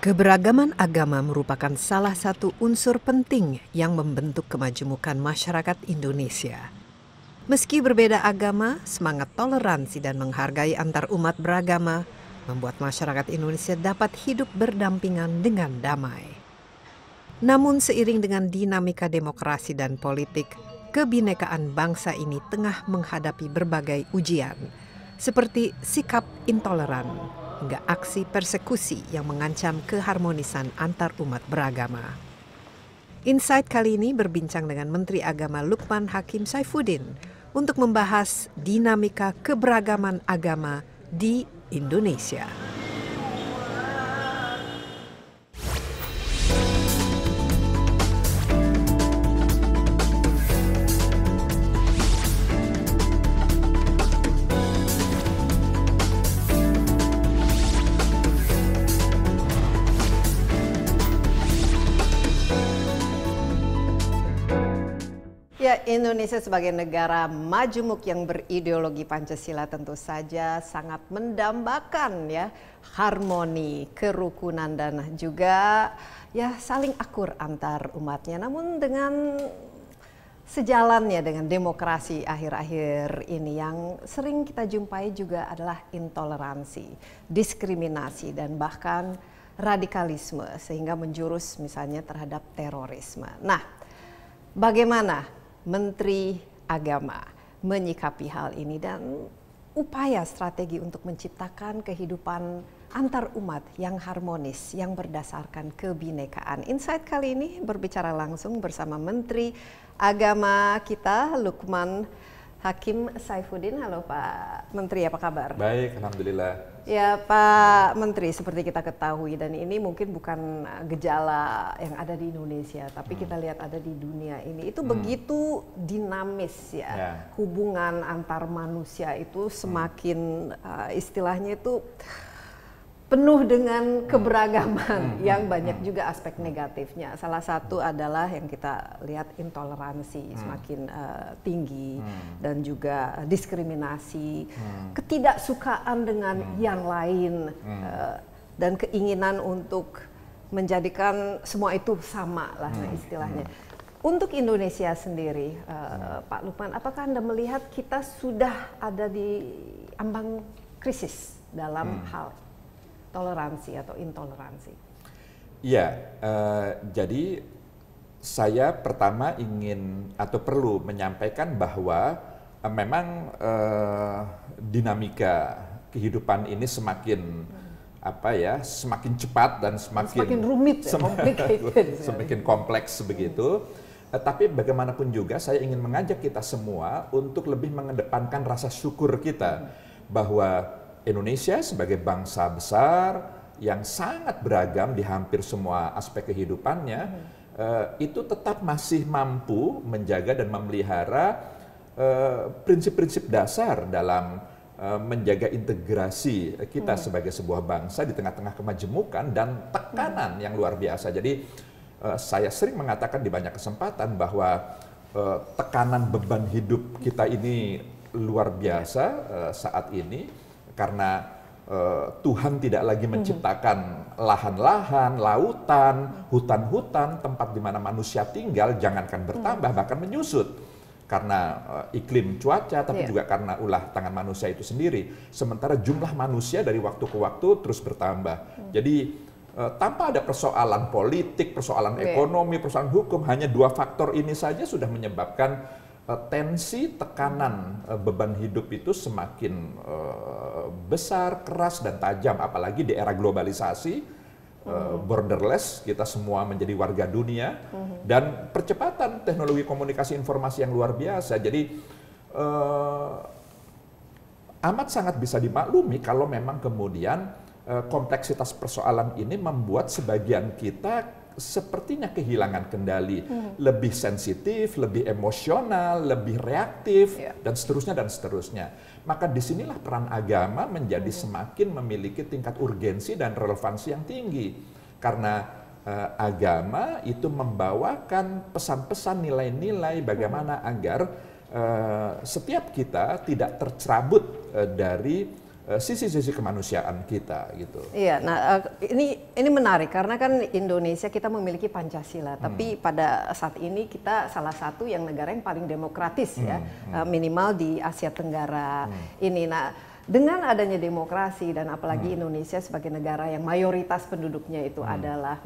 Keberagaman agama merupakan salah satu unsur penting yang membentuk kemajemukan masyarakat Indonesia. Meski berbeda agama, semangat toleransi dan menghargai antar umat beragama membuat masyarakat Indonesia dapat hidup berdampingan dengan damai. Namun seiring dengan dinamika demokrasi dan politik, kebinekaan bangsa ini tengah menghadapi berbagai ujian, seperti sikap intoleran hingga aksi persekusi yang mengancam keharmonisan antar umat beragama. Insight kali ini berbincang dengan Menteri Agama Lukman Hakim Saifuddin untuk membahas dinamika keberagaman agama di Indonesia. Ya, Indonesia sebagai negara majemuk yang berideologi Pancasila tentu saja sangat mendambakan ya harmoni, kerukunan dan juga ya saling akur antar umatnya. Namun dengan sejalannya dengan demokrasi akhir-akhir ini yang sering kita jumpai juga adalah intoleransi, diskriminasi dan bahkan radikalisme sehingga menjurus misalnya terhadap terorisme. Nah, bagaimana Menteri Agama menyikapi hal ini dan upaya strategi untuk menciptakan kehidupan antar umat yang harmonis, yang berdasarkan kebinekaan. Insight kali ini berbicara langsung bersama Menteri Agama kita, Lukman Hakim Saifuddin. Halo Pak Menteri, apa kabar? Baik, Alhamdulillah. Ya Pak Menteri, seperti kita ketahui dan ini mungkin bukan gejala yang ada di Indonesia, tapi kita lihat ada di dunia ini. Itu begitu dinamis ya. Hubungan antar manusia itu semakin istilahnya itu penuh dengan keberagaman yang banyak juga aspek negatifnya. Salah satu adalah yang kita lihat intoleransi semakin tinggi dan juga diskriminasi, ketidaksukaan dengan yang lain dan keinginan untuk menjadikan semua itu sama lah istilahnya. Untuk Indonesia sendiri, Pak Lukman, apakah Anda melihat kita sudah ada di ambang krisis dalam hal toleransi atau intoleransi? Iya, jadi saya pertama ingin atau perlu menyampaikan bahwa memang dinamika kehidupan ini semakin semakin cepat dan semakin rumit, semakin kompleks begitu. Tapi bagaimanapun juga saya ingin mengajak kita semua untuk lebih mengedepankan rasa syukur kita bahwa Indonesia sebagai bangsa besar yang sangat beragam di hampir semua aspek kehidupannya, itu tetap masih mampu menjaga dan memelihara prinsip-prinsip dasar dalam menjaga integrasi kita sebagai sebuah bangsa di tengah-tengah kemajemukan dan tekanan yang luar biasa. Jadi saya sering mengatakan di banyak kesempatan bahwa tekanan beban hidup kita ini luar biasa saat ini. Karena Tuhan tidak lagi menciptakan lahan-lahan, lautan, hutan-hutan, tempat di mana manusia tinggal, jangankan bertambah, bahkan menyusut. Karena iklim cuaca, tapi juga karena ulah tangan manusia itu sendiri. Sementara jumlah manusia dari waktu ke waktu terus bertambah. Jadi tanpa ada persoalan politik, persoalan ekonomi, persoalan hukum, hanya dua faktor ini saja sudah menyebabkan tensi, tekanan, beban hidup itu semakin besar, keras, dan tajam. Apalagi di era globalisasi, borderless, kita semua menjadi warga dunia, dan percepatan teknologi komunikasi informasi yang luar biasa. Jadi amat sangat bisa dimaklumi kalau memang kemudian kompleksitas persoalan ini membuat sebagian kita sepertinya kehilangan kendali, lebih sensitif, lebih emosional, lebih reaktif, dan seterusnya. Maka disinilah peran agama menjadi semakin memiliki tingkat urgensi dan relevansi yang tinggi. Karena agama itu membawakan pesan-pesan nilai-nilai bagaimana agar setiap kita tidak tercerabut dari sisi-sisi kemanusiaan kita gitu. Iya, nah ini ini menarik karena kan Indonesia kita memiliki Pancasila, tapi pada saat ini kita salah satu yang negara yang paling demokratis ya, minimal di Asia Tenggara ini. Nah, dengan adanya demokrasi dan apalagi Indonesia sebagai negara yang mayoritas penduduknya itu adalah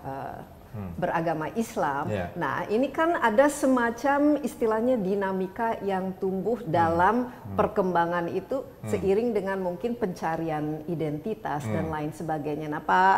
beragama Islam. Nah, ini kan ada semacam istilahnya dinamika yang tumbuh dalam perkembangan itu seiring dengan mungkin pencarian identitas dan lain sebagainya. Nah, Pak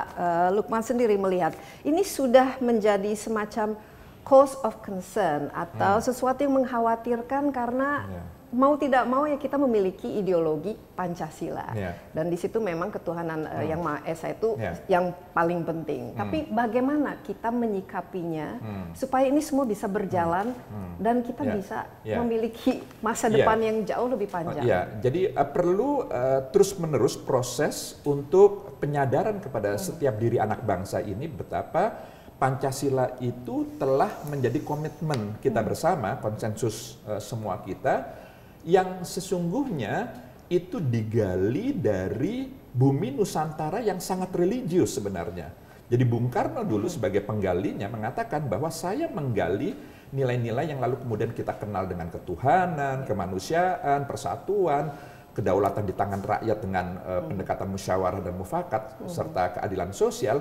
Lukman sendiri melihat ini sudah menjadi semacam cause of concern atau sesuatu yang mengkhawatirkan karena mau tidak mau ya kita memiliki ideologi Pancasila dan di situ memang ketuhanan yang Maha Esa itu yang paling penting. Tapi bagaimana kita menyikapinya supaya ini semua bisa berjalan dan kita bisa memiliki masa depan yang jauh lebih panjang. Jadi perlu terus-menerus proses untuk penyadaran kepada setiap diri anak bangsa ini betapa Pancasila itu telah menjadi komitmen kita bersama, konsensus semua kita, yang sesungguhnya itu digali dari bumi Nusantara yang sangat religius sebenarnya. Jadi Bung Karno dulu sebagai penggalinya mengatakan bahwa saya menggali nilai-nilai yang lalu kemudian kita kenal dengan ketuhanan, kemanusiaan, persatuan, kedaulatan di tangan rakyat dengan pendekatan musyawarah dan mufakat, serta keadilan sosial,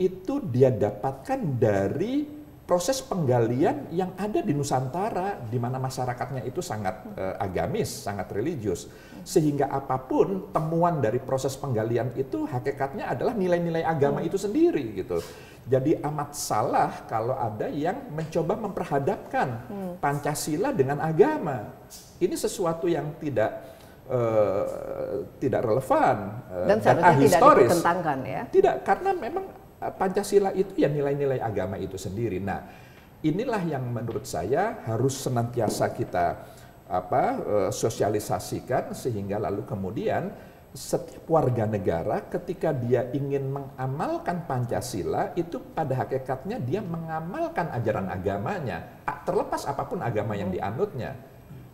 itu dia dapatkan dari proses penggalian yang ada di Nusantara, di mana masyarakatnya itu sangat agamis, sangat religius. Sehingga apapun temuan dari proses penggalian itu hakikatnya adalah nilai-nilai agama itu sendiri gitu. Jadi amat salah kalau ada yang mencoba memperhadapkan Pancasila dengan agama. Ini sesuatu yang tidak relevan dan seharusnya tidak dipertentangkan ya. Tidak, karena memang Pancasila itu ya nilai-nilai agama itu sendiri. Nah, inilah yang menurut saya harus senantiasa kita sosialisasikan sehingga lalu kemudian setiap warga negara ketika dia ingin mengamalkan Pancasila itu pada hakikatnya dia mengamalkan ajaran agamanya, terlepas apapun agama yang dianutnya.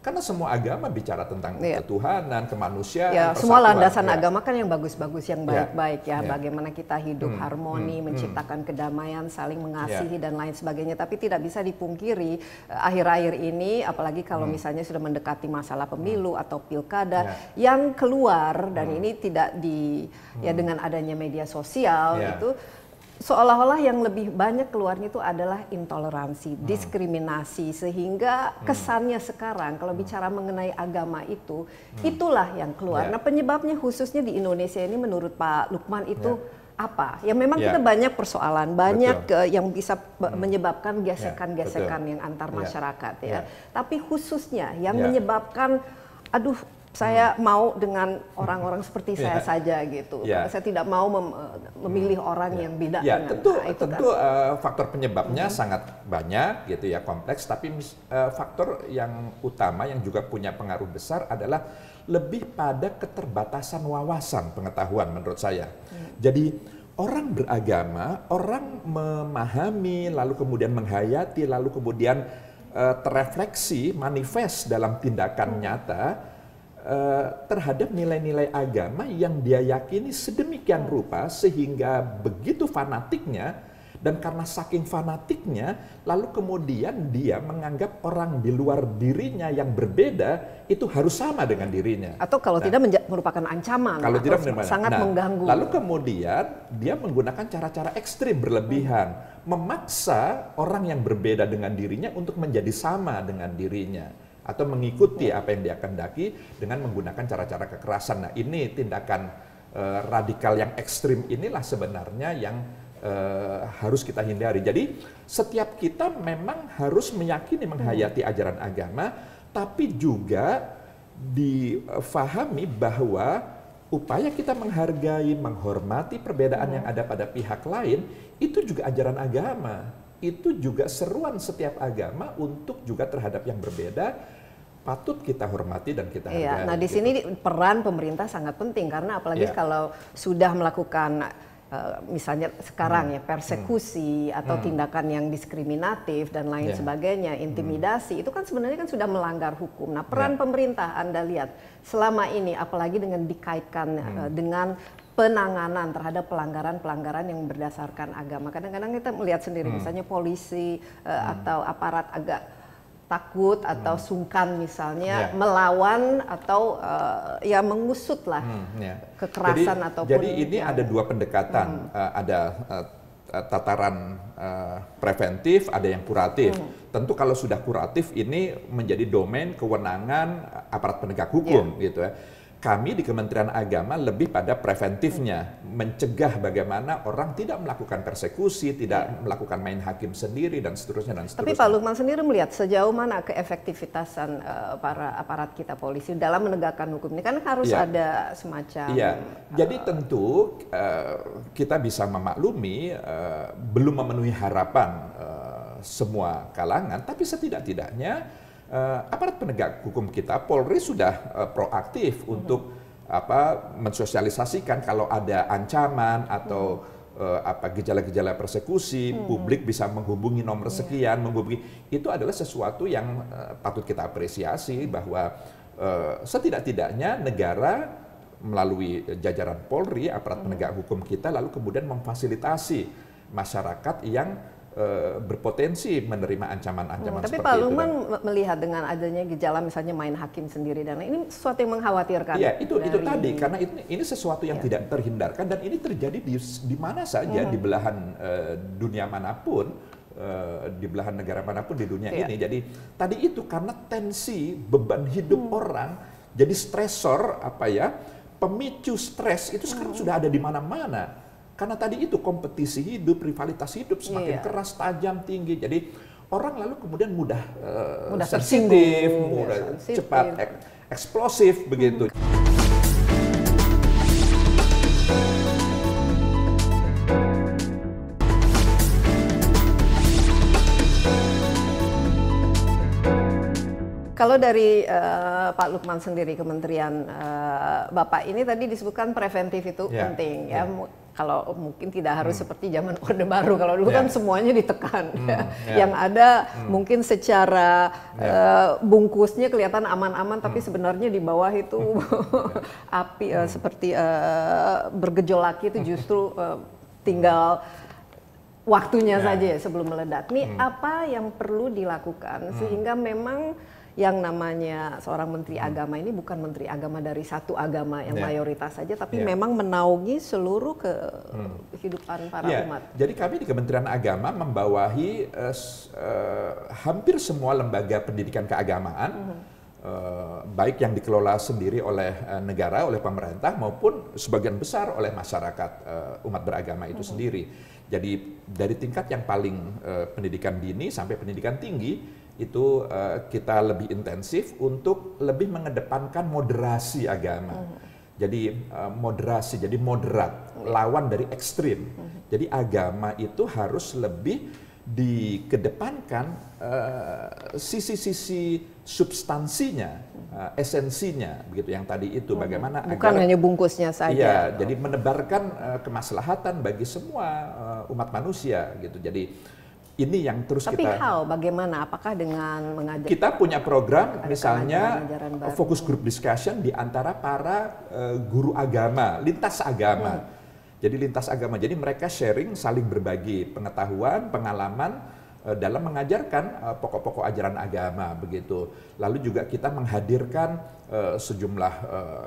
Karena semua agama bicara tentang ketuhanan, kemanusiaan, semua landasan agama kan yang bagus-bagus, yang baik-baik ya. Bagaimana kita hidup harmoni, menciptakan kedamaian, saling mengasihi dan lain sebagainya. Tapi tidak bisa dipungkiri akhir-akhir ini, apalagi kalau misalnya sudah mendekati masalah pemilu atau pilkada yang keluar dan ini tidak dengan adanya media sosial itu. Seolah-olah yang lebih banyak keluarnya itu adalah intoleransi, diskriminasi, sehingga kesannya sekarang kalau bicara mengenai agama itu, itulah yang keluar. Nah, penyebabnya khususnya di Indonesia ini menurut Pak Lukman itu apa? Ya memang kita banyak persoalan, banyak yang bisa menyebabkan gesekan-gesekan yang antar masyarakat ya. Tapi khususnya yang menyebabkan, aduh, saya mau dengan orang-orang seperti saya saja gitu. Saya tidak mau memilih orang yang beda. Tentu faktor penyebabnya sangat banyak gitu ya, kompleks. Tapi faktor yang utama yang juga punya pengaruh besar adalah lebih pada keterbatasan wawasan pengetahuan menurut saya. Jadi orang beragama, orang memahami, lalu kemudian menghayati, lalu kemudian terefleksi, manifest dalam tindakan nyata terhadap nilai-nilai agama yang dia yakini sedemikian rupa sehingga begitu fanatiknya, dan karena saking fanatiknya lalu kemudian dia menganggap orang di luar dirinya yang berbeda itu harus sama dengan dirinya. Atau kalau tidak merupakan ancaman, kalau tidak sangat mengganggu. Lalu kemudian dia menggunakan cara-cara ekstrim berlebihan, memaksa orang yang berbeda dengan dirinya untuk menjadi sama dengan dirinya atau mengikuti apa yang dia kehendaki dengan menggunakan cara-cara kekerasan. Nah, ini tindakan radikal yang ekstrim inilah sebenarnya yang harus kita hindari. Jadi setiap kita memang harus meyakini, menghayati ajaran agama, tapi juga difahami bahwa upaya kita menghargai, menghormati perbedaan yang ada pada pihak lain, itu juga ajaran agama. Itu juga seruan setiap agama untuk juga terhadap yang berbeda patut kita hormati dan kita hargai. Nah di sini peran pemerintah sangat penting karena apalagi kalau sudah melakukan misalnya sekarang ya persekusi atau tindakan yang diskriminatif dan lain sebagainya, intimidasi, itu kan sebenarnya kan sudah melanggar hukum. Nah peran pemerintah Anda lihat selama ini apalagi dengan dikaitkan dengan penanganan terhadap pelanggaran-pelanggaran yang berdasarkan agama. Kadang-kadang kita melihat sendiri, misalnya polisi atau aparat agak takut atau sungkan misalnya melawan atau ya mengusut lah kekerasan ataupun. Jadi ini ada dua pendekatan, ada tataran preventif, ada yang kuratif. Tentu kalau sudah kuratif ini menjadi domain kewenangan aparat penegak hukum gitu ya. Kami di Kementerian Agama lebih pada preventifnya, mencegah bagaimana orang tidak melakukan persekusi, tidak melakukan main hakim sendiri, dan seterusnya, dan seterusnya. Tapi Pak Lukman sendiri melihat sejauh mana keefektivitasan para aparat kita polisi dalam menegakkan hukum ini, kan harus ada semacam... Jadi tentu kita bisa memaklumi belum memenuhi harapan semua kalangan, tapi setidak-tidaknya aparat penegak hukum kita, Polri sudah proaktif untuk mensosialisasikan kalau ada ancaman atau gejala-gejala persekusi, publik bisa menghubungi nomor sekian, itu adalah sesuatu yang patut kita apresiasi, bahwa setidak-tidaknya negara melalui jajaran Polri, aparat penegak hukum kita, lalu kemudian memfasilitasi masyarakat yang berpotensi menerima ancaman-ancaman seperti itu. Tapi Pak Lukman melihat dengan adanya gejala misalnya main hakim sendiri, dan ini sesuatu yang mengkhawatirkan. Iya, itu tadi, karena ini sesuatu yang tidak terhindarkan, dan ini terjadi di mana saja, di belahan dunia manapun, di belahan negara manapun di dunia ini. Jadi tadi itu karena tensi beban hidup orang, jadi stresor pemicu stres itu sekarang sudah ada di mana-mana. Karena tadi itu kompetisi hidup, rivalitas hidup semakin keras, tajam, tinggi. Jadi orang lalu kemudian mudah sensitif, mudah cepat eksplosif begitu. Kalau dari Pak Lukman sendiri, Kementerian Bapak ini tadi disebutkan preventif itu penting ya. Kalau mungkin tidak harus seperti zaman Orde Baru, kalau dulu kan semuanya ditekan. Yang ada mungkin secara bungkusnya kelihatan aman-aman, tapi sebenarnya di bawah itu api seperti bergejolak itu justru tinggal waktunya saja sebelum meledak. Nih apa yang perlu dilakukan sehingga memang yang namanya seorang menteri agama ini bukan menteri agama dari satu agama yang mayoritas saja, tapi memang menaungi seluruh kehidupan para umat. Jadi kami di Kementerian Agama membawahi hampir semua lembaga pendidikan keagamaan, baik yang dikelola sendiri oleh negara, oleh pemerintah, maupun sebagian besar oleh masyarakat umat beragama itu sendiri. Jadi dari tingkat yang paling pendidikan dini sampai pendidikan tinggi, itu kita lebih intensif untuk lebih mengedepankan moderasi agama. Jadi moderasi, jadi moderat, lawan dari ekstrim. Jadi agama itu harus lebih dikedepankan sisi-sisi substansinya, esensinya, begitu yang tadi itu. Bagaimana bukan hanya bungkusnya saja. Iya, jadi menebarkan kemaslahatan bagi semua umat manusia, gitu. Jadi ini yang terus Tapi bagaimana? Apakah dengan mengajak? Kita punya program, misalnya focus group discussion di antara para guru agama, lintas agama. Jadi lintas agama, jadi mereka sharing, saling berbagi pengetahuan, pengalaman dalam mengajarkan pokok-pokok ajaran agama begitu. Lalu juga kita menghadirkan sejumlah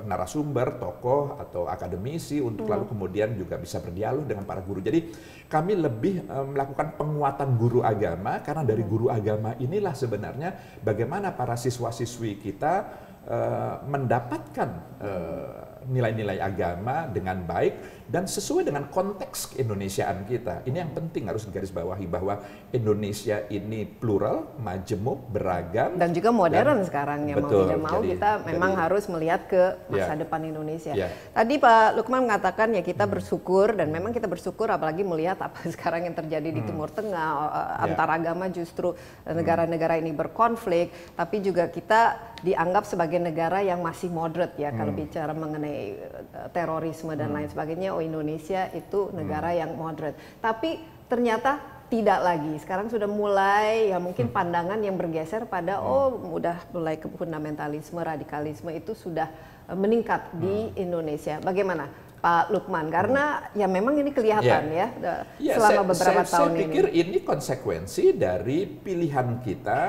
narasumber, tokoh atau akademisi untuk lalu kemudian juga bisa berdialog dengan para guru. Jadi kami lebih melakukan penguatan guru agama, karena dari guru agama inilah sebenarnya bagaimana para siswa-siswi kita mendapatkan nilai-nilai agama dengan baik dan sesuai dengan konteks keindonesiaan kita. Ini yang penting harus digarisbawahi, bahwa Indonesia ini plural, majemuk, beragam, dan juga modern sekarang ya. Mau tidak mau kita memang harus melihat ke masa depan Indonesia. Tadi Pak Lukman mengatakan ya kita bersyukur, dan memang kita bersyukur apalagi melihat apa sekarang yang terjadi di Timur Tengah, antar agama justru negara-negara ini berkonflik, tapi juga kita dianggap sebagai negara yang masih moderate ya kalau bicara mengenai terorisme dan lain sebagainya. Indonesia itu negara yang moderate, tapi ternyata tidak lagi. Sekarang sudah mulai ya mungkin pandangan yang bergeser pada udah mulai ke fundamentalisme, radikalisme itu sudah meningkat di Indonesia. Bagaimana Pak Lukman, karena ya memang ini kelihatan selama beberapa tahun saya pikir ini konsekuensi dari pilihan kita,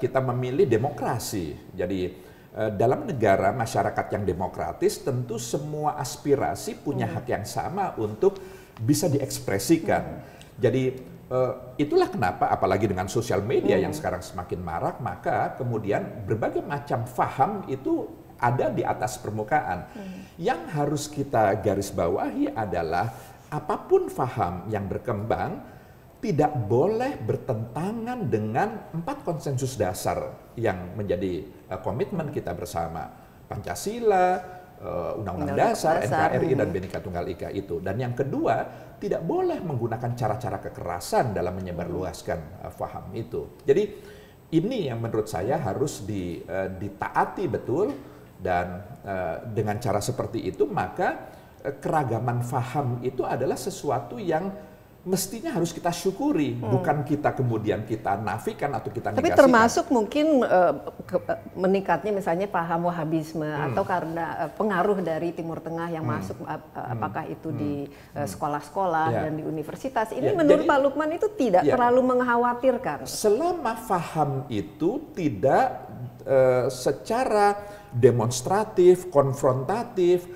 kita memilih demokrasi. Jadi dalam negara masyarakat yang demokratis tentu semua aspirasi punya hak yang sama untuk bisa diekspresikan. Jadi itulah kenapa apalagi dengan sosial media yang sekarang semakin marak, maka kemudian berbagai macam faham itu ada di atas permukaan. Yang harus kita garis bawahi adalah apapun faham yang berkembang tidak boleh bertentangan dengan 4 konsensus dasar yang menjadi komitmen kita bersama. Pancasila, Undang-Undang Dasar, NKRI, dan Bhinneka Tunggal Ika itu. Dan yang kedua, tidak boleh menggunakan cara-cara kekerasan dalam menyebarluaskan faham itu. Jadi ini yang menurut saya harus ditaati betul. Dan dengan cara seperti itu maka keragaman faham itu adalah sesuatu yang mestinya harus kita syukuri, bukan kita kemudian kita nafikan atau kita negasikan. Tapi termasuk mungkin meningkatnya misalnya paham Wahabisme atau karena pengaruh dari Timur Tengah yang masuk, apakah itu di sekolah-sekolah dan di universitas. Ini menurut Pak Lukman itu tidak terlalu mengkhawatirkan. Selama faham itu tidak secara demonstratif, konfrontatif,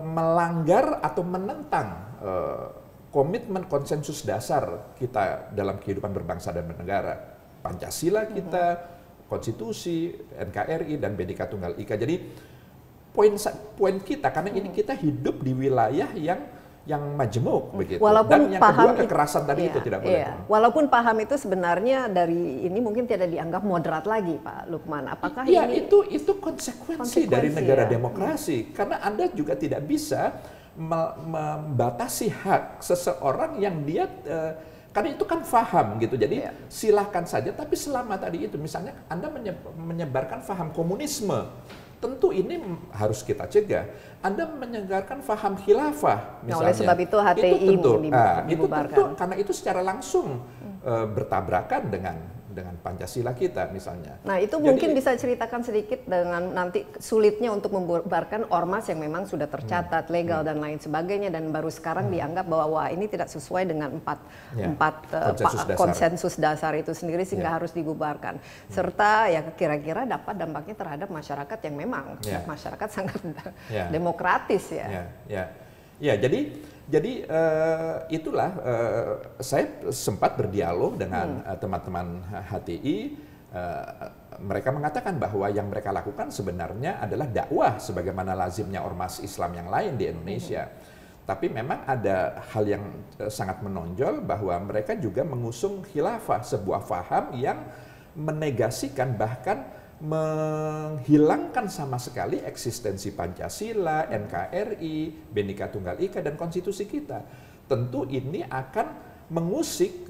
melanggar atau menentang komitmen konsensus dasar kita dalam kehidupan berbangsa dan bernegara. Pancasila kita, konstitusi, NKRI, dan Bhinneka Tunggal Ika. Jadi poin kita, karena ini kita hidup di wilayah yang majemuk begitu. Walaupun dan yang kedua kekerasan tadi itu tidak boleh. Walaupun paham itu sebenarnya dari ini mungkin tidak dianggap moderat lagi, Pak Lukman. Apakah ini itu konsekuensi dari negara demokrasi. Karena Anda juga tidak bisa membatasi hak seseorang yang dia karena itu kan faham gitu. Jadi silahkan saja, tapi selama tadi itu misalnya Anda menyebarkan faham komunisme, tentu ini harus kita cegah. Anda menyegarkan faham khilafah misalnya. Oleh sebab itu HTI dibubarkan. Itu tentu karena itu secara langsung bertabrakan dengan Pancasila kita misalnya. Nah itu mungkin bisa ceritakan sedikit dengan nanti sulitnya untuk membubarkan ormas yang memang sudah tercatat legal dan lain sebagainya, dan baru sekarang dianggap bahwa wah ini tidak sesuai dengan empat konsensus dasar itu sendiri sehingga harus dibubarkan. Serta ya kira-kira dampaknya terhadap masyarakat yang memang masyarakat sangat demokratis ya. Jadi itulah saya sempat berdialog dengan teman-teman HTI. Mereka mengatakan bahwa yang mereka lakukan sebenarnya adalah dakwah sebagaimana lazimnya ormas Islam yang lain di Indonesia. Tapi memang ada hal yang sangat menonjol bahwa mereka juga mengusung khilafah, sebuah faham yang menegasikan bahkan menghilangkan sama sekali eksistensi Pancasila, NKRI, Bhinneka Tunggal Ika, dan konstitusi kita. Tentu ini akan mengusik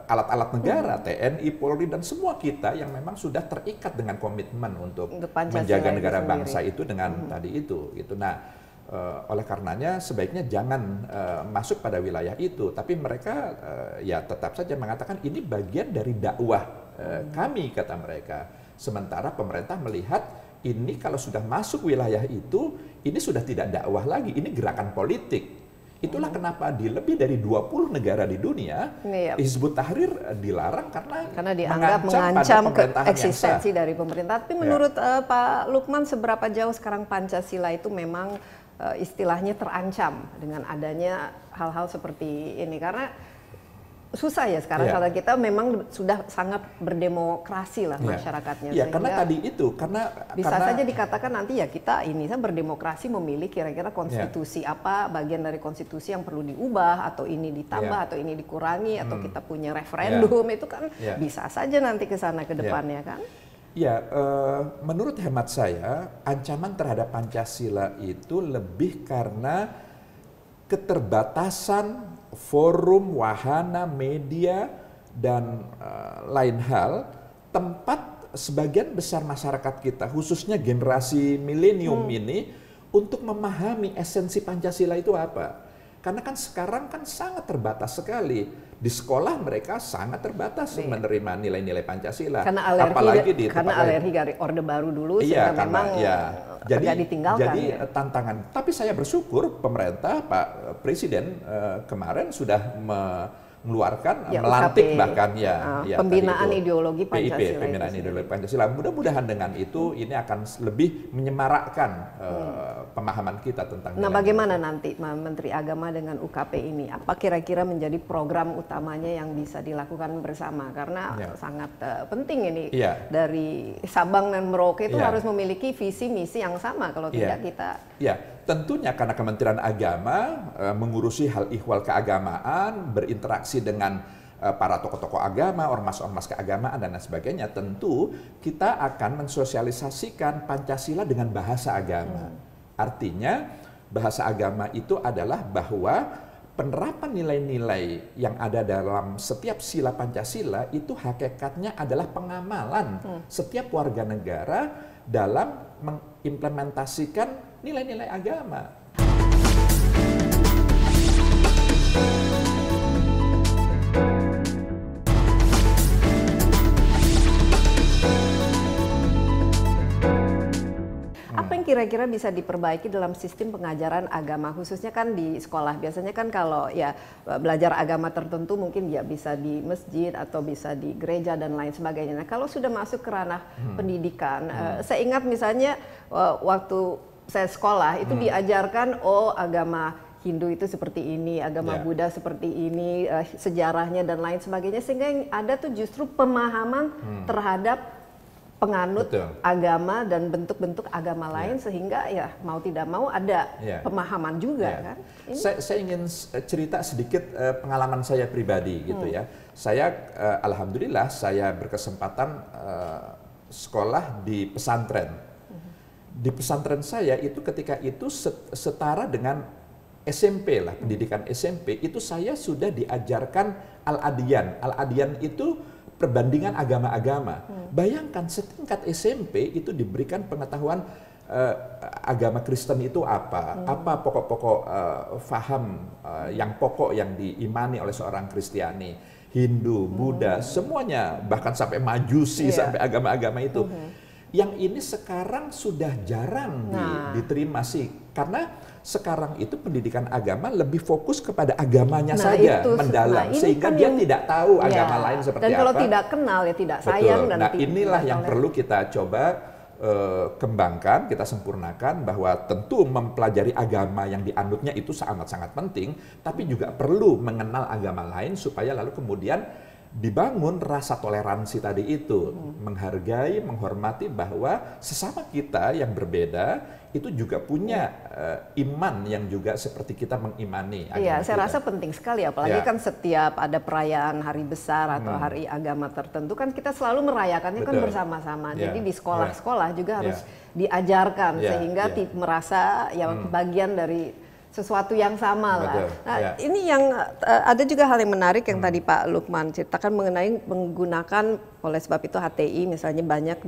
alat-alat negara, TNI, Polri, dan semua kita yang memang sudah terikat dengan komitmen untuk menjaga negara bangsa itu dengan tadi itu. Gitu. Nah, oleh karenanya sebaiknya jangan masuk pada wilayah itu. Tapi mereka ya tetap saja mengatakan ini bagian dari dakwah kami, kata mereka. Sementara pemerintah melihat ini kalau sudah masuk wilayah itu, ini sudah tidak dakwah lagi, ini gerakan politik. Itulah kenapa di lebih dari 20 negara di dunia, Hizbut Tahrir dilarang karena dianggap mengancam eksistensi dari pemerintah. Tapi menurut Pak Lukman, seberapa jauh sekarang Pancasila itu memang istilahnya terancam dengan adanya hal-hal seperti ini? Karena susah ya sekarang kalau kita memang sudah sangat berdemokrasi lah masyarakatnya. Ya, karena tadi itu bisa saja dikatakan nanti ya kita ini berdemokrasi memilih kira-kira konstitusi apa bagian dari konstitusi yang perlu diubah atau ini ditambah atau ini dikurangi atau kita punya referendum itu kan bisa saja nanti ke sana ke depannya kan. Ya, menurut hemat saya ancaman terhadap Pancasila itu lebih karena keterbatasan forum, wahana, media, dan lain hal, tempat sebagian besar masyarakat kita, khususnya generasi milenium ini, untuk memahami esensi Pancasila itu apa. Karena kan sekarang kan sangat terbatas sekali. Di sekolah mereka sangat terbatas menerima nilai-nilai Pancasila. Karena alergi dari Orde Baru dulu, sehingga memang agak ditinggalkan. Jadi ya? tantangan. Tapi saya bersyukur pemerintah, Pak Presiden kemarin sudah mengeluarkan, melantik UKP, bahkan pembinaan ideologi Pancasila. PIP, pembinaan ideologi Pancasila. Mudah-mudahan dengan itu ini akan lebih menyemarakkan pemahaman kita tentang. Nah, bagaimana nanti Menteri Agama dengan UKP ini? Apa kira-kira menjadi program utamanya yang bisa dilakukan bersama? Karena sangat penting ini dari Sabang dan Merauke itu harus memiliki visi misi yang sama. Kalau tidak kita. Ya, tentunya karena Kementerian Agama mengurusi hal ihwal keagamaan, berinteraksi dengan para tokoh-tokoh agama, ormas-ormas keagamaan dan lain sebagainya, tentu kita akan mensosialisasikan Pancasila dengan bahasa agama. Artinya bahasa agama itu adalah bahwa penerapan nilai-nilai yang ada dalam setiap sila Pancasila itu hakikatnya adalah pengamalan setiap warga negara dalam mengimplementasikan nilai-nilai agama. Apa yang kira-kira bisa diperbaiki dalam sistem pengajaran agama, khususnya kan di sekolah? Biasanya kan kalau ya belajar agama tertentu mungkin ya bisa di masjid atau bisa di gereja dan lain sebagainya. Nah, kalau sudah masuk ke ranah pendidikan, saya ingat misalnya waktu saya sekolah itu diajarkan agama Hindu itu seperti ini, agama Buddha seperti ini, sejarahnya dan lain sebagainya, sehingga yang ada tuh justru pemahaman terhadap penganut agama dan bentuk-bentuk agama lain, sehingga ya mau tidak mau ada pemahaman juga kan. Saya ingin cerita sedikit pengalaman saya pribadi gitu ya. Saya alhamdulillah saya berkesempatan sekolah di pesantren. Di pesantren saya itu ketika itu setara dengan SMP lah, pendidikan SMP itu saya sudah diajarkan Al-Adiyan. Al-Adiyan itu perbandingan agama-agama. Bayangkan setingkat SMP itu diberikan pengetahuan agama Kristen itu apa pokok-pokok faham yang pokok yang diimani oleh seorang Kristiani, Hindu, Buddha, semuanya, bahkan sampai Majusi, sampai agama-agama itu. Yang ini sekarang sudah jarang diterima sih, karena sekarang itu pendidikan agama lebih fokus kepada agamanya saja, mendalam, sehingga kan dia tidak tahu agama lain seperti apa. Dan kalau tidak kenal ya tidak sayang. Dan inilah yang perlu kita coba kembangkan, kita sempurnakan, bahwa tentu mempelajari agama yang dianutnya itu sangat-sangat penting, tapi juga perlu mengenal agama lain supaya lalu kemudian dibangun rasa toleransi tadi itu, menghargai, menghormati bahwa sesama kita yang berbeda itu juga punya iman yang juga seperti kita mengimani agama. Iya, saya rasa penting sekali, apalagi kan setiap ada perayaan hari besar atau hari agama tertentu kan kita selalu merayakannya kan bersama-sama. Jadi di sekolah-sekolah juga harus diajarkan sehingga merasa ya bagian dari sesuatu yang sama lah. Nah, ini yang ada juga hal yang menarik yang tadi Pak Lukman ceritakan mengenai menggunakan, oleh sebab itu HTI misalnya banyak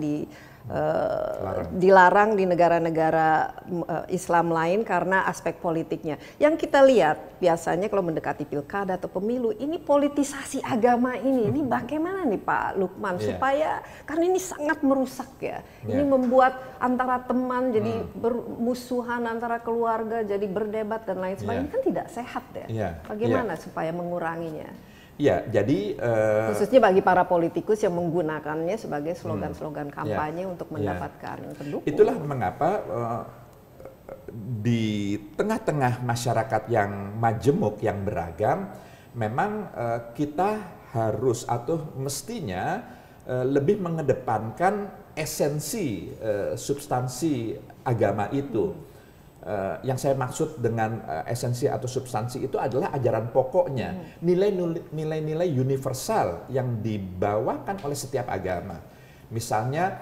dilarang di negara-negara Islam lain karena aspek politiknya. Yang kita lihat biasanya kalau mendekati pilkada atau pemilu, ini politisasi agama ini bagaimana nih Pak Lukman supaya, karena ini sangat merusak ya. Ini membuat antara teman jadi bermusuhan, antara keluarga jadi berdebat dan lain sebagainya, kan tidak sehat ya. Bagaimana supaya menguranginya? Ya, jadi khususnya bagi para politikus yang menggunakannya sebagai slogan-slogan kampanye untuk mendapatkan pendukung. Itulah mengapa di tengah-tengah masyarakat yang majemuk, yang beragam, memang kita harus atau mestinya lebih mengedepankan esensi, substansi agama itu. Yang saya maksud dengan esensi atau substansi itu adalah ajaran pokoknya, nilai-nilai universal yang dibawakan oleh setiap agama. Misalnya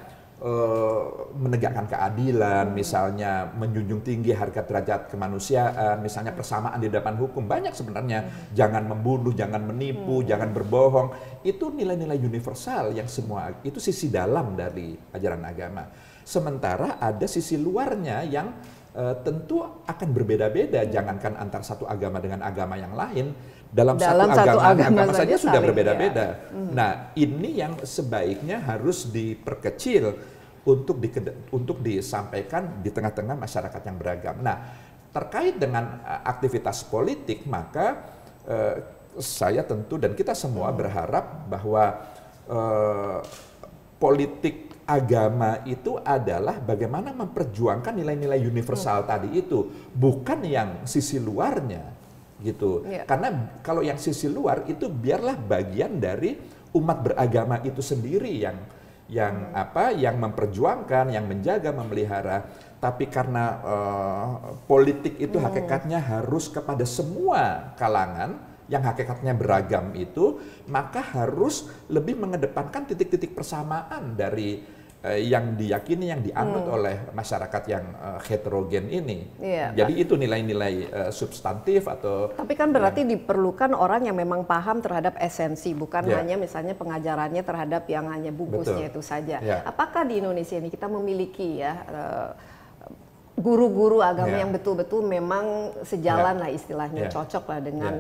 menegakkan keadilan, misalnya menjunjung tinggi harkat derajat kemanusiaan, misalnya persamaan di depan hukum. Banyak sebenarnya, jangan membunuh, jangan menipu, jangan berbohong. Itu nilai-nilai universal yang semua itu sisi dalam dari ajaran agama. Sementara ada sisi luarnya yang tentu akan berbeda-beda, jangankan antar satu agama dengan agama yang lain, dalam satu agama saja sudah berbeda-beda. Nah, ini yang sebaiknya harus diperkecil untuk disampaikan di tengah-tengah masyarakat yang beragam. Nah, terkait dengan aktivitas politik, maka saya tentu dan kita semua berharap bahwa politik agama itu adalah bagaimana memperjuangkan nilai-nilai universal tadi itu, bukan yang sisi luarnya gitu. Karena kalau yang sisi luar itu biarlah bagian dari umat beragama itu sendiri yang memperjuangkan, yang menjaga, memelihara. Tapi karena politik itu hakikatnya harus kepada semua kalangan yang hakikatnya beragam itu, maka harus lebih mengedepankan titik-titik persamaan dari yang diyakini, yang dianut oleh masyarakat yang heterogen ini. Jadi itu nilai-nilai substantif atau... Tapi kan berarti diperlukan orang yang memang paham terhadap esensi, bukan hanya misalnya pengajarannya terhadap yang hanya bungkusnya itu saja. Apakah di Indonesia ini kita memiliki guru-guru agama yang betul-betul memang sejalan lah istilahnya, cocok lah dengan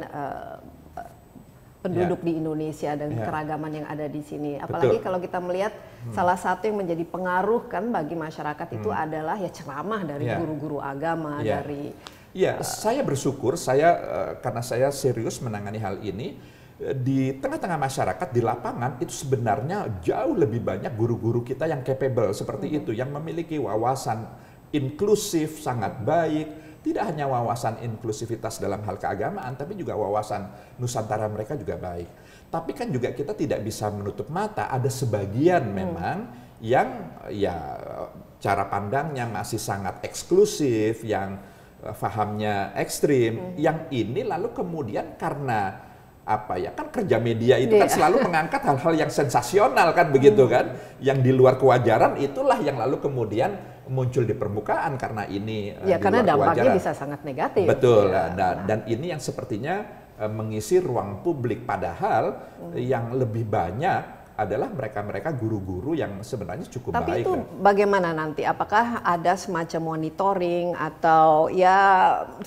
penduduk di Indonesia dan keragaman yang ada di sini. Apalagi kalau kita melihat salah satu yang menjadi pengaruh kan bagi masyarakat itu adalah ceramah dari guru-guru agama, dari... saya bersyukur, karena saya serius menangani hal ini, di tengah-tengah masyarakat, di lapangan, itu sebenarnya jauh lebih banyak guru-guru kita yang capable seperti itu, yang memiliki wawasan inklusif, sangat baik. Tidak hanya wawasan inklusivitas dalam hal keagamaan, tapi juga wawasan Nusantara mereka juga baik. Tapi kan juga kita tidak bisa menutup mata, ada sebagian memang yang cara pandangnya masih sangat eksklusif, yang fahamnya ekstrim, yang ini lalu kemudian karena kan kerja media itu kan selalu mengangkat hal-hal yang sensasional kan begitu kan, yang di luar kewajaran, itulah yang lalu kemudian muncul di permukaan karena ini karena dampaknya bisa sangat negatif. Betul, dan ini yang sepertinya mengisi ruang publik, padahal yang lebih banyak adalah mereka-mereka guru-guru yang sebenarnya cukup baik. Tapi itu bagaimana nanti? Apakah ada semacam monitoring atau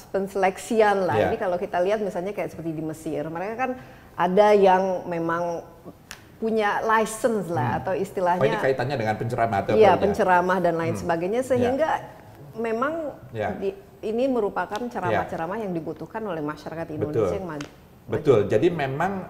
penseleksian lah? Ini kalau kita lihat misalnya kayak seperti di Mesir, mereka kan ada yang memang punya license lah atau istilahnya. Ini kaitannya dengan penceramah atau penceramah dan lain sebagainya, sehingga memang ini merupakan ceramah-ceramah yang dibutuhkan oleh masyarakat Indonesia yang maju. Betul. Jadi memang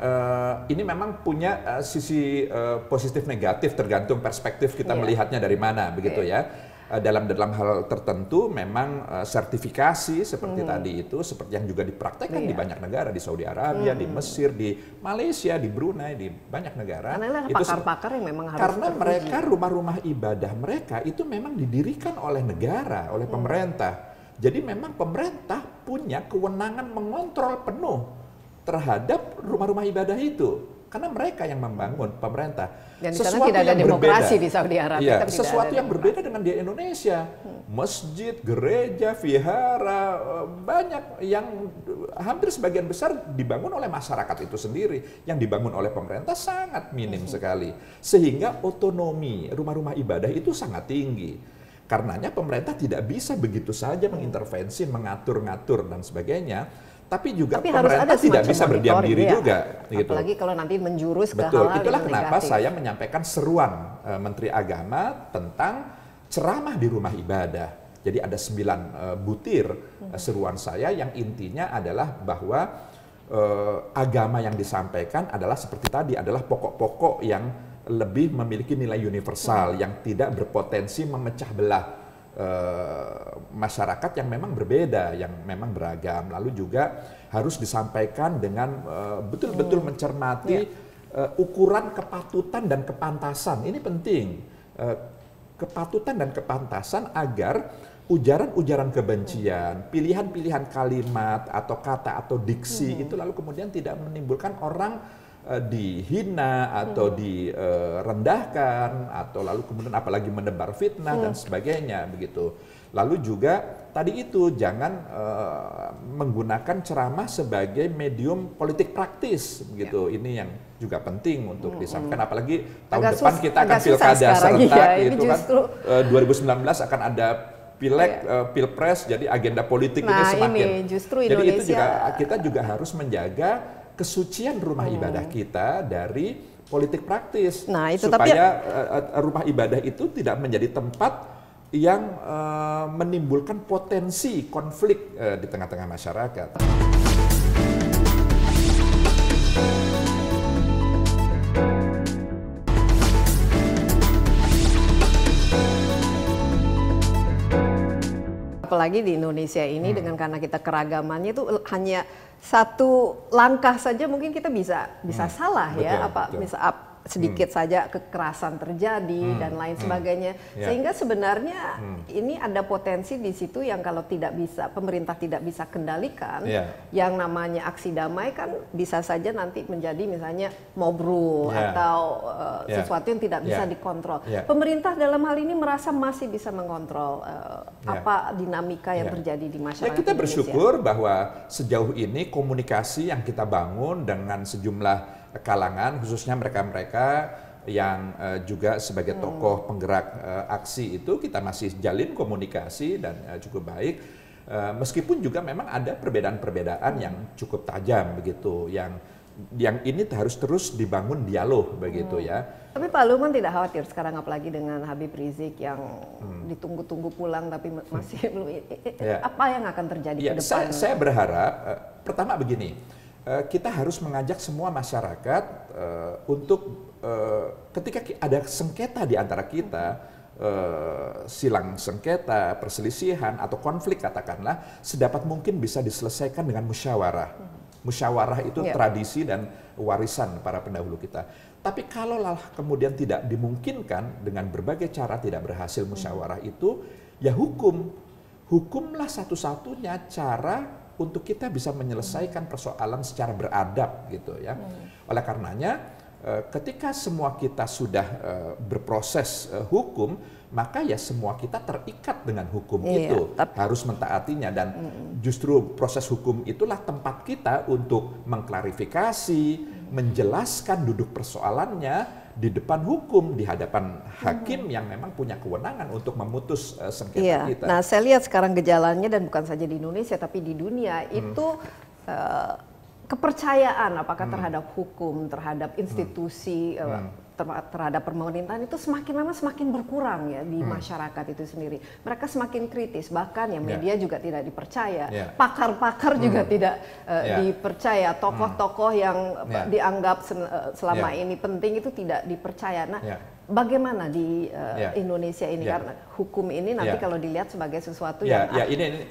ini memang punya sisi positif negatif tergantung perspektif kita melihatnya dari mana begitu ya. Dalam hal tertentu memang sertifikasi seperti tadi itu seperti yang juga dipraktekkan di banyak negara, di Saudi Arabia, di Mesir, di Malaysia, di Brunei, di banyak negara. Karena itu pakar-pakar yang memang harus karena mereka rumah-rumah ibadah mereka itu memang didirikan oleh negara, oleh pemerintah. Jadi memang pemerintah punya kewenangan mengontrol penuh terhadap rumah-rumah ibadah itu. Karena mereka yang membangun, pemerintah. Dan di sana tidak ada demokrasi di Saudi Arabia. Sesuatu yang berbeda dengan di Indonesia. Masjid, gereja, vihara, banyak yang hampir sebagian besar dibangun oleh masyarakat itu sendiri. Yang dibangun oleh pemerintah sangat minim sekali. Sehingga otonomi rumah-rumah ibadah itu sangat tinggi. Karenanya pemerintah tidak bisa begitu saja mengintervensi, mengatur-ngatur dan sebagainya. Tapi juga pemerintah tidak bisa berdiam diri juga. Apalagi kalau nanti menjurus ke hal-hal yang itulah kenapa negatif. saya menyampaikan seruan Menteri Agama tentang ceramah di rumah ibadah. Jadi ada 9 butir seruan saya yang intinya adalah bahwa agama yang disampaikan adalah seperti tadi, adalah pokok-pokok yang lebih memiliki nilai universal, yang tidak berpotensi memecah belah masyarakat yang memang berbeda, yang memang beragam. Lalu juga harus disampaikan dengan betul-betul mencermati ukuran kepatutan dan kepantasan. Ini penting, kepatutan dan kepantasan agar ujaran-ujaran kebencian, pilihan-pilihan kalimat atau kata atau diksi itu lalu kemudian tidak menimbulkan orang dihina atau direndahkan atau lalu kemudian apalagi menebar fitnah dan sebagainya begitu. Lalu juga tadi itu jangan menggunakan ceramah sebagai medium politik praktis begitu. Ini yang juga penting untuk disampaikan, apalagi tahun depan kita akan pilkada serentak gitu kan. 2019 akan ada pileg, pilpres, jadi agenda politik ini semakin. Jadi itu juga kita juga harus menjaga kesucian rumah ibadah kita dari politik praktis. Nah, itu supaya rumah ibadah itu tidak menjadi tempat yang menimbulkan potensi konflik di tengah-tengah masyarakat. Apalagi di Indonesia ini dengan karena kita keragamannya itu hanya satu langkah saja mungkin kita bisa salah ya, sedikit saja kekerasan terjadi dan lain sebagainya. Sehingga sebenarnya ini ada potensi di situ yang kalau pemerintah tidak bisa kendalikan, yang namanya aksi damai kan bisa saja nanti menjadi misalnya mobruk atau sesuatu yang tidak bisa dikontrol. Pemerintah dalam hal ini merasa masih bisa mengontrol apa dinamika yang terjadi di masyarakat kita Indonesia. Bersyukur bahwa sejauh ini komunikasi yang kita bangun dengan sejumlah kalangan, khususnya mereka-mereka yang juga sebagai tokoh penggerak aksi itu, kita masih jalin komunikasi dan cukup baik. Meskipun juga memang ada perbedaan-perbedaan yang cukup tajam begitu, yang ini harus terus dibangun dialog begitu ya. Tapi Pak Lukman tidak khawatir sekarang, apalagi dengan Habib Rizik yang ditunggu-tunggu pulang tapi masih belum. Apa yang akan terjadi ke depan? Saya berharap pertama begini. Kita harus mengajak semua masyarakat untuk ketika ada sengketa di antara kita, silang sengketa, perselisihan atau konflik katakanlah, sedapat mungkin bisa diselesaikan dengan musyawarah. Musyawarah itu tradisi dan warisan para pendahulu kita. Tapi kalaulah kemudian tidak dimungkinkan dengan berbagai cara tidak berhasil musyawarah itu, ya hukumlah satu-satunya cara untuk kita bisa menyelesaikan persoalan secara beradab gitu ya. Oleh karenanya ketika semua kita sudah berproses hukum, maka ya semua kita terikat dengan hukum itu, harus mentaatinya, dan justru proses hukum itulah tempat kita untuk mengklarifikasi, menjelaskan duduk persoalannya di depan hukum, di hadapan hakim yang memang punya kewenangan untuk memutus sengketa kita. Nah, saya lihat sekarang gejalanya, dan bukan saja di Indonesia tapi di dunia itu kepercayaan apakah terhadap hukum, terhadap institusi, terhadap pemerintahan itu semakin lama semakin berkurang ya di masyarakat itu sendiri. Mereka semakin kritis, bahkan ya media juga tidak dipercaya, pakar-pakar juga tidak dipercaya, tokoh-tokoh yang dianggap selama ini penting itu tidak dipercaya. Nah, bagaimana di Indonesia ini, karena hukum ini nanti kalau dilihat sebagai sesuatu yang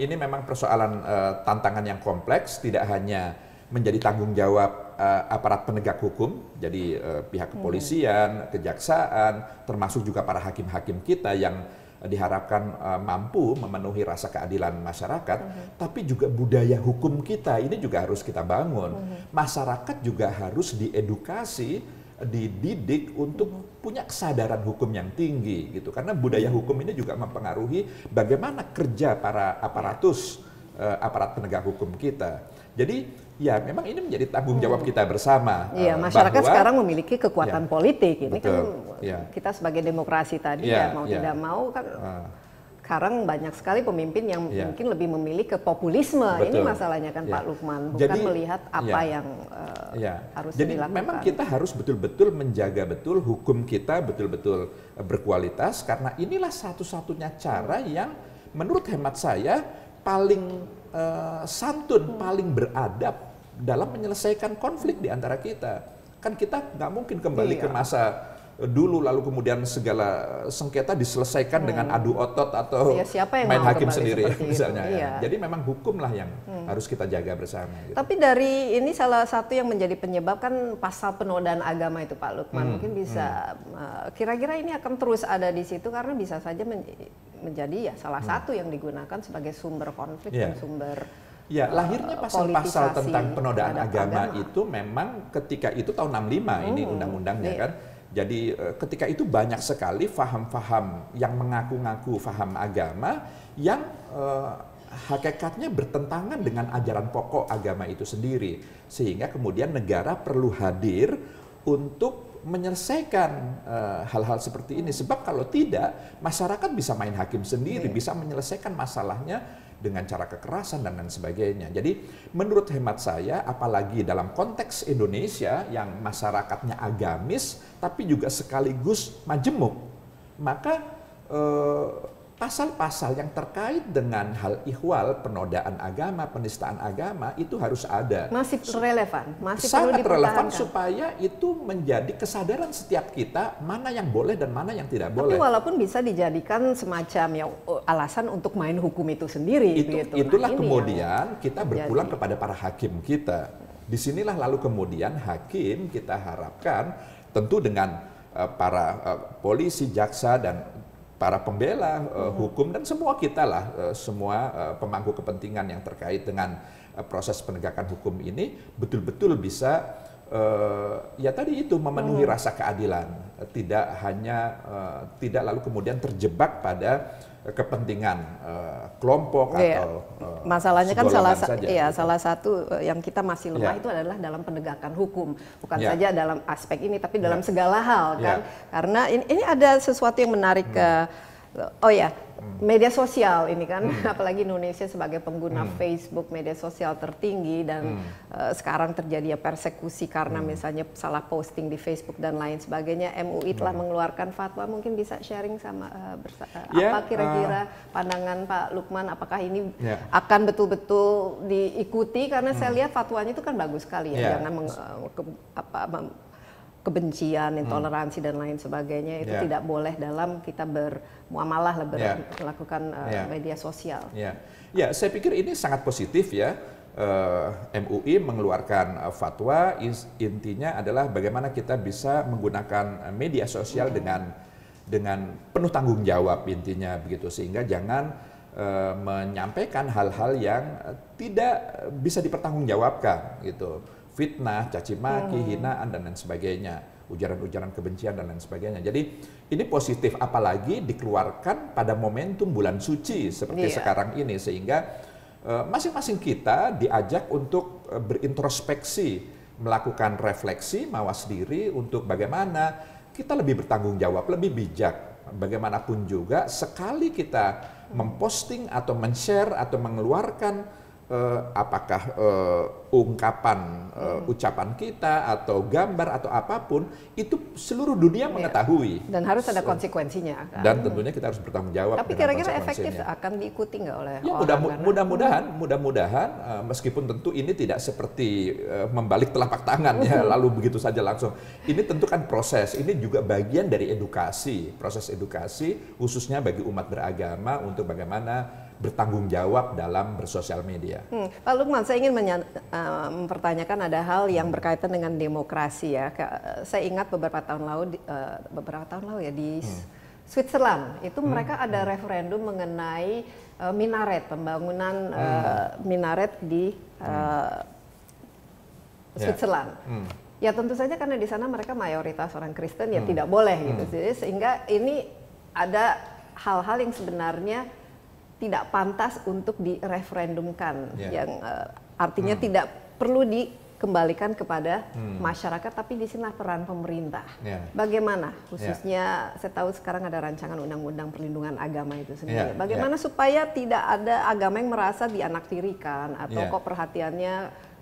ini memang persoalan tantangan yang kompleks, tidak hanya menjadi tanggung jawab aparat penegak hukum, jadi pihak kepolisian, kejaksaan, termasuk juga para hakim-hakim kita yang diharapkan mampu memenuhi rasa keadilan masyarakat, tapi juga budaya hukum kita ini juga harus kita bangun. Masyarakat juga harus diedukasi, dididik untuk punya kesadaran hukum yang tinggi gitu, karena budaya hukum ini juga mempengaruhi bagaimana kerja para aparat penegak hukum kita. Jadi ya memang ini menjadi tanggung jawab kita bersama. Iya, masyarakat sekarang memiliki kekuatan politik. Ini kan kita sebagai demokrasi tadi mau tidak mau kan sekarang banyak sekali pemimpin yang mungkin lebih memilih ke populisme. Ini masalahnya kan Pak Lukman, bukan melihat apa yang harus dilakukan. Jadi memang kita harus betul-betul menjaga betul hukum kita betul-betul berkualitas, karena inilah satu-satunya cara yang menurut hemat saya paling santun, paling beradab dalam menyelesaikan konflik di antara kita. Kan kita nggak mungkin kembali ke masa dulu lalu kemudian segala sengketa diselesaikan dengan adu otot atau main hakim sendiri misalnya. Jadi memang hukumlah yang harus kita jaga bersama. Gitu. Tapi dari ini salah satu yang menjadi penyebab kan pasal penodaan agama itu Pak Lukman. Mungkin bisa kira-kira ini akan terus ada di situ karena bisa saja menjadi ya salah satu yang digunakan sebagai sumber konflik dan sumber lahirnya pasal-pasal tentang penodaan agama itu memang ketika itu tahun 65 ini undang-undangnya kan. Jadi ketika itu banyak sekali faham-faham yang mengaku-ngaku faham agama yang hakikatnya bertentangan dengan ajaran pokok agama itu sendiri. Sehingga kemudian negara perlu hadir untuk menyelesaikan hal-hal seperti ini. Sebab kalau tidak, masyarakat bisa main hakim sendiri, bisa menyelesaikan masalahnya dengan cara kekerasan dan lain sebagainya. Jadi menurut hemat saya, apalagi dalam konteks Indonesia yang masyarakatnya agamis tapi juga sekaligus majemuk, maka pasal-pasal yang terkait dengan hal ihwal, penodaan agama, penistaan agama itu harus ada. Masih relevan, masih sangat perlu relevan dipertahankan. supaya itu menjadi kesadaran setiap kita mana yang boleh dan mana yang tidak boleh. Tapi walaupun bisa dijadikan semacam ya alasan untuk main hukum itu sendiri. Itulah ini kemudian kita berpulang kepada para hakim kita. Disinilah lalu kemudian hakim kita harapkan tentu dengan para polisi, jaksa dan para pembela hukum dan semua kita lah, semua pemangku kepentingan yang terkait dengan proses penegakan hukum ini betul-betul bisa ya tadi itu memenuhi rasa keadilan, tidak lalu kemudian terjebak pada kepentingan kelompok atau masalahnya kan salah saja, satu yang kita masih lemah itu adalah dalam penegakan hukum, bukan saja dalam aspek ini tapi dalam segala hal kan, karena ini ada sesuatu yang menarik media sosial ini kan, apalagi Indonesia sebagai pengguna Facebook, media sosial tertinggi dan sekarang terjadi persekusi karena misalnya salah posting di Facebook dan lain sebagainya. MUI telah mengeluarkan fatwa, mungkin bisa sharing sama apa kira-kira pandangan Pak Lukman, apakah ini akan betul-betul diikuti, karena saya lihat fatwanya itu kan bagus sekali ya, jangan kebencian, intoleransi dan lain sebagainya itu tidak boleh dalam kita bermuamalah, melakukan media sosial. Ya, saya pikir ini sangat positif ya. MUI mengeluarkan fatwa, intinya adalah bagaimana kita bisa menggunakan media sosial dengan penuh tanggung jawab intinya begitu, sehingga jangan menyampaikan hal-hal yang tidak bisa dipertanggungjawabkan gitu. Fitnah, caci maki, hinaan dan lain sebagainya, ujaran-ujaran kebencian dan lain sebagainya. Jadi ini positif, apalagi dikeluarkan pada momentum bulan suci seperti sekarang ini, sehingga masing-masing kita diajak untuk berintrospeksi, melakukan refleksi, mawas diri untuk bagaimana kita lebih bertanggung jawab, lebih bijak. Bagaimanapun juga sekali kita memposting atau men-share atau mengeluarkan apakah ungkapan, ucapan kita atau gambar atau apapun, itu seluruh dunia mengetahui. Dan harus ada konsekuensinya kan? Dan tentunya kita harus bertanggung jawab. Tapi kira-kira efektif akan diikuti nggak oleh orang? Mudah-mudahan meskipun tentu ini tidak seperti membalik telapak tangan ya, lalu begitu saja langsung. Ini tentu kan proses, ini juga bagian dari edukasi, proses edukasi khususnya bagi umat beragama untuk bagaimana bertanggung jawab dalam bersosial media. Pak Lukman, saya ingin mempertanyakan ada hal yang berkaitan dengan demokrasi ya. Saya ingat beberapa tahun lalu ya di Switzerland itu mereka ada referendum mengenai minaret, pembangunan minaret di Switzerland. Ya tentu saja karena di sana mereka mayoritas orang Kristen ya tidak boleh gitu. Sehingga ini ada hal-hal yang sebenarnya tidak pantas untuk direferendumkan, yang artinya tidak perlu dikembalikan kepada masyarakat, tapi di sini peran pemerintah. Bagaimana khususnya saya tahu sekarang ada rancangan undang-undang perlindungan agama itu sendiri. Bagaimana supaya tidak ada agama yang merasa dianaktirikan atau kok perhatiannya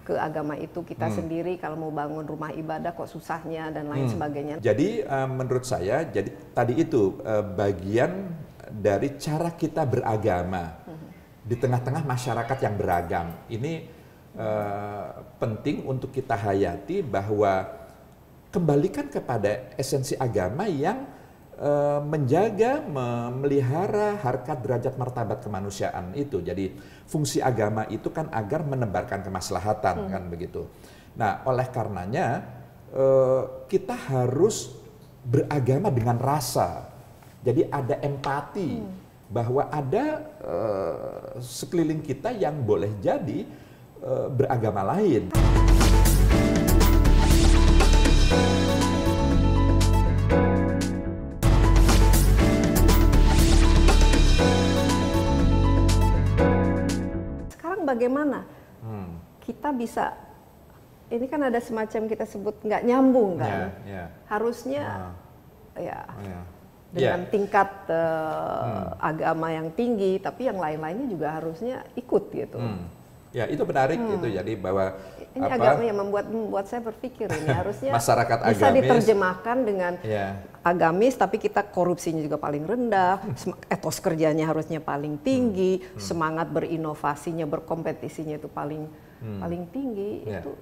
ke agama itu kita sendiri, kalau mau bangun rumah ibadah kok susahnya dan lain sebagainya. Jadi menurut saya, jadi tadi itu bagian dari cara kita beragama di tengah-tengah masyarakat yang beragam. Ini penting untuk kita hayati, bahwa kembalikan kepada esensi agama yang menjaga, memelihara harkat, derajat, martabat kemanusiaan itu. Jadi fungsi agama itu kan agar menebarkan kemaslahatan kan begitu. Nah, oleh karenanya kita harus beragama dengan rasa. Jadi ada empati bahwa ada sekeliling kita yang boleh jadi beragama lain. Sekarang bagaimana kita bisa, ini kan ada semacam kita sebut nggak nyambung kan? Harusnya dengan tingkat agama yang tinggi, tapi yang lain-lainnya juga harusnya ikut gitu. Ya, itu menarik gitu. Jadi bahwa ini agama yang membuat saya berpikir ini harusnya masyarakat bisa agamis diterjemahkan dengan agamis, tapi kita korupsinya juga paling rendah, etos kerjanya harusnya paling tinggi, semangat berinovasinya, berkompetisinya itu paling tinggi. Itu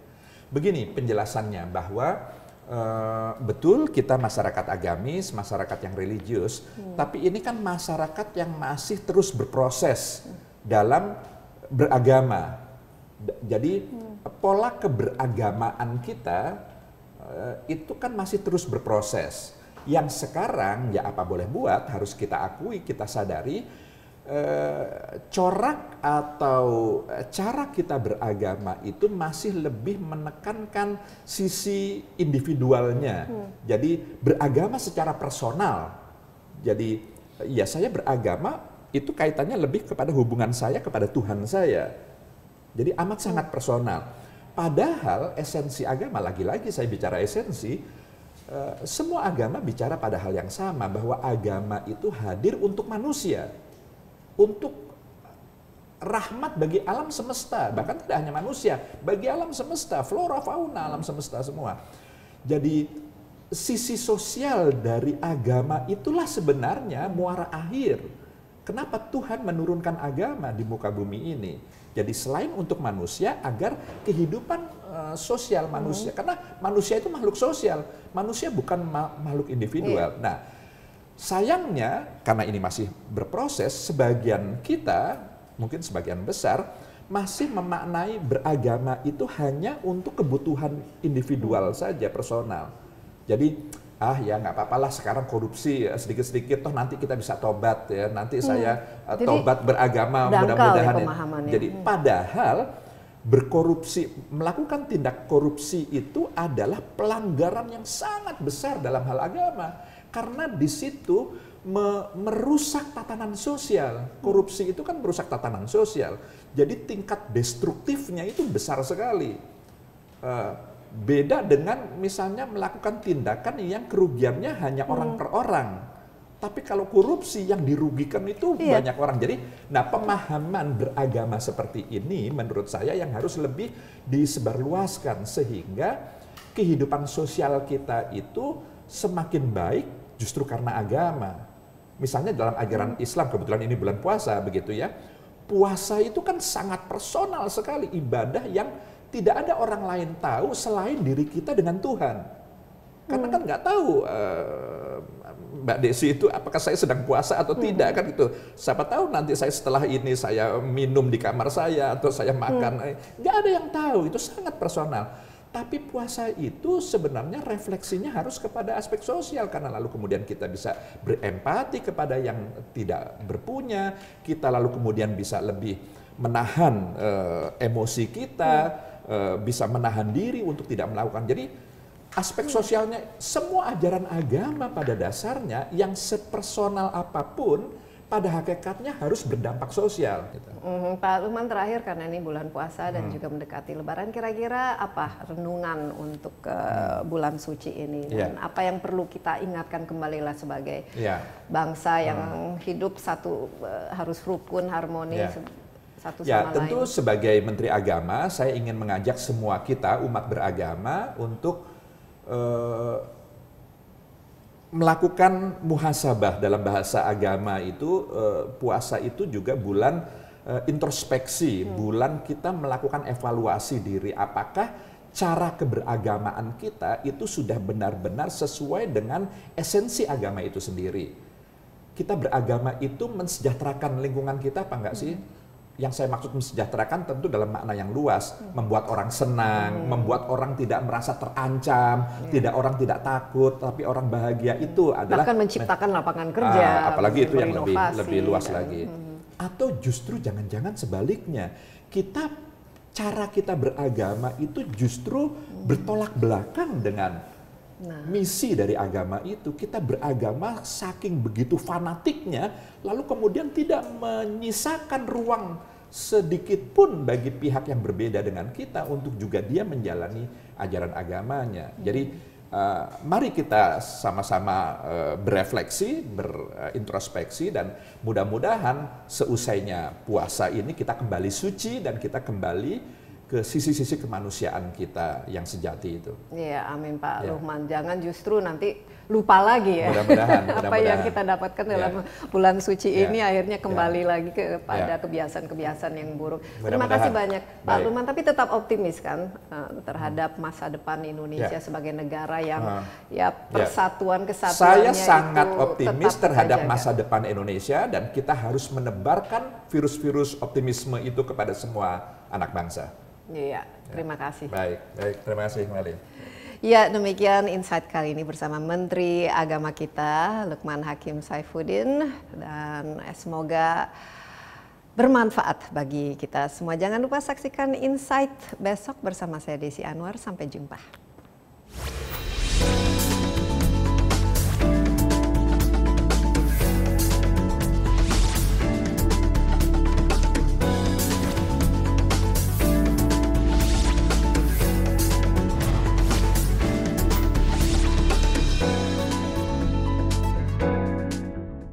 begini penjelasannya bahwa betul kita masyarakat agamis, masyarakat yang religius, tapi ini kan masyarakat yang masih terus berproses dalam beragama. Jadi pola keberagamaan kita itu kan masih terus berproses. Yang sekarang ya apa boleh buat, harus kita akui, kita sadari corak atau cara kita beragama itu masih lebih menekankan sisi individualnya. Jadi beragama secara personal. Jadi ya saya beragama itu kaitannya lebih kepada hubungan saya kepada Tuhan saya. Jadi amat sangat personal. Padahal esensi agama, lagi-lagi saya bicara esensi, semua agama bicara pada hal yang sama, bahwa agama itu hadir untuk manusia. Untuk rahmat bagi alam semesta, bahkan tidak hanya manusia, bagi alam semesta, flora, fauna, alam semesta semua. Jadi sisi sosial dari agama itulah sebenarnya muara akhir. Kenapa Tuhan menurunkan agama di muka bumi ini? Jadi selain untuk manusia, agar kehidupan sosial manusia, karena manusia itu makhluk sosial, manusia bukan makhluk individual. Nah, sayangnya, karena ini masih berproses, sebagian kita, mungkin sebagian besar, masih memaknai beragama itu hanya untuk kebutuhan individual saja, personal. Jadi, ya nggak apa-apalah sekarang korupsi sedikit-sedikit, toh nanti kita bisa tobat ya, nanti saya tobat beragama, mudah-mudahan. Jadi, padahal berkorupsi, melakukan tindak korupsi itu adalah pelanggaran yang sangat besar dalam hal agama. Karena di situ merusak tatanan sosial. Korupsi itu kan merusak tatanan sosial. Jadi tingkat destruktifnya itu besar sekali. Beda dengan misalnya melakukan tindakan yang kerugiannya hanya orang per orang. Tapi kalau korupsi yang dirugikan itu banyak orang. Jadi, nah pemahaman beragama seperti ini menurut saya yang harus lebih disebarluaskan. Sehingga kehidupan sosial kita itu semakin baik justru karena agama. Misalnya dalam ajaran Islam, kebetulan ini bulan puasa begitu ya. Puasa itu kan sangat personal sekali, ibadah yang tidak ada orang lain tahu selain diri kita dengan Tuhan. Karena kan nggak tahu Mbak Desi itu apakah saya sedang puasa atau tidak kan gitu. Siapa tahu nanti saya setelah ini saya minum di kamar saya atau saya makan, nggak ada yang tahu, itu sangat personal. Tapi puasa itu sebenarnya refleksinya harus kepada aspek sosial, karena lalu kemudian kita bisa berempati kepada yang tidak berpunya, kita lalu kemudian bisa lebih menahan emosi kita, bisa menahan diri untuk tidak melakukan. Jadi aspek sosialnya, semua ajaran agama pada dasarnya yang sepersonal apapun, pada hakikatnya harus berdampak sosial. Gitu. Pak Lukman, terakhir karena ini bulan puasa dan juga mendekati Lebaran, kira-kira apa renungan untuk bulan suci ini dan apa yang perlu kita ingatkan kembali lah sebagai bangsa yang hidup satu, harus rukun, harmoni satu sama lain. Tentu sebagai Menteri Agama saya ingin mengajak semua kita umat beragama untuk melakukan muhasabah. Dalam bahasa agama itu puasa itu juga bulan introspeksi, bulan kita melakukan evaluasi diri, apakah cara keberagamaan kita itu sudah benar-benar sesuai dengan esensi agama itu sendiri. Kita beragama itu mensejahterakan lingkungan kita apa enggak sih? Yang saya maksud mensejahterakan tentu dalam makna yang luas, membuat orang senang, membuat orang tidak merasa terancam, orang tidak takut, tapi orang bahagia. Itu adalah bahkan menciptakan lapangan kerja, apalagi itu yang lebih luas lagi. Atau justru jangan-jangan sebaliknya, cara kita beragama itu justru bertolak belakang dengan misi dari agama itu. Kita beragama saking begitu fanatiknya, lalu kemudian tidak menyisakan ruang sedikit pun bagi pihak yang berbeda dengan kita untuk juga dia menjalani ajaran agamanya. Jadi mari kita sama-sama berefleksi, berintrospeksi, dan mudah-mudahan seusainya puasa ini kita kembali suci dan kita kembali ke sisi-sisi kemanusiaan kita yang sejati itu. Iya, amin Pak Luqman. Jangan justru nanti lupa lagi ya. Mudah-mudahan. Apa yang kita dapatkan dalam bulan suci ini akhirnya kembali lagi kepada kebiasaan-kebiasaan yang buruk. Terima kasih banyak Pak Luqman, tapi tetap optimis kan terhadap masa depan Indonesia sebagai negara yang persatuan kesatuannya. Saya sangat optimis terhadap terjaga. masa depan Indonesia, dan kita harus menebarkan virus-virus optimisme itu kepada semua anak bangsa. Iya, terima kasih. Baik, terima kasih kembali. Ya, demikian insight kali ini bersama Menteri Agama kita, Lukman Hakim Saifuddin, dan semoga bermanfaat bagi kita semua. Jangan lupa saksikan Insight besok bersama saya Desi Anwar. Sampai jumpa.